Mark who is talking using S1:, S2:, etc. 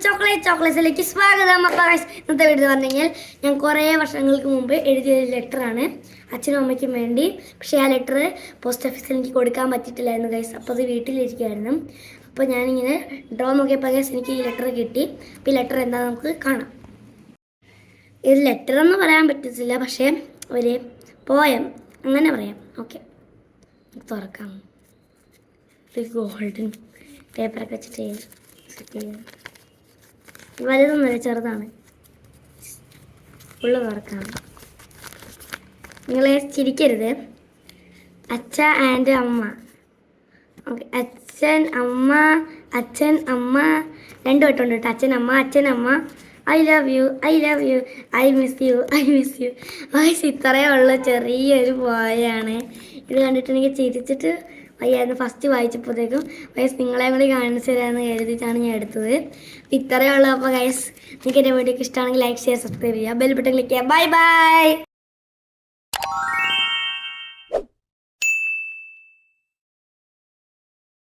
S1: ചോക്ലേറ്റ്സിലേക്ക് സ്വാഗതം. അപ്പോൾ ഇന്നത്തെ വീഡിയോ പറഞ്ഞു കഴിഞ്ഞാൽ ഞാൻ കുറേ വർഷങ്ങൾക്ക് മുമ്പ് എഴുതിയ ലെറ്ററാണ് അച്ഛനും അമ്മയ്ക്കും വേണ്ടി. പക്ഷേ ആ ലെറ്റർ പോസ്റ്റ് ഓഫീസിൽ എനിക്ക് കൊടുക്കാൻ പറ്റിയിട്ടില്ലായിരുന്നു ഗൈസ്. അപ്പോൾ അത് വീട്ടിലിരിക്കുമായിരുന്നു. അപ്പോൾ ഞാനിങ്ങനെ ഡ്രോ നോക്കിയപ്പോൾ ഗൈസ് എനിക്ക് ഈ ലെറ്റർ കിട്ടി. അപ്പോൾ ഈ ലെറ്റർ എന്താണെന്ന് നമുക്ക് കാണാം. ഇത് ലെറ്റർ എന്ന് പറയാൻ പറ്റത്തില്ല, പക്ഷേ ഒരു പോയം അങ്ങനെ പറയാം. ഓക്കെ, തുറക്കാം. ഗോൾഡൻ പേപ്പറൊക്കെ വെച്ചിട്ട് സെറ്റ് ചെയ്യാം. വലുതൊന്നുമില്ല, ചെറുതാണ്. ഉള്ള തുറക്കാം. നിങ്ങളെ ചിരിക്കരുത്. അച്ഛ ആൻഡ് അമ്മ. ഓക്കെ, അച്ഛൻ അമ്മ രണ്ടു വട്ടമുണ്ട് കേട്ടോ. അച്ഛൻ അമ്മ I love you I miss you വയസ്സ് ഇത്രയേ ഉള്ളൂ. ചെറിയൊരു പോയാണ്. ഇത് കണ്ടിട്ട് എനിക്ക് ചിരിച്ചിട്ട് വയ്യായിരുന്നു. ഫസ്റ്റ് വായിച്ചപ്പോഴത്തേക്കും വയസ്സ് നിങ്ങളെ കൂടി കാണിച്ചു തരാമെന്ന് എഴുതിയിട്ടാണ് ഞാൻ എടുത്തത്. ഇത്രയേ ഉള്ളൂ. അപ്പോൾ ഗൈസ്, നിങ്ങൾക്ക് എൻ്റെ വീഡിയോക്ക് ഇഷ്ടമാണെങ്കിൽ ലൈക്ക് ചെയ്യുക, സബ്സ്ക്രൈബ് ചെയ്യുക, ബെൽ ബട്ടൺ ക്ലിക്ക് ചെയ്യുക. ബൈ.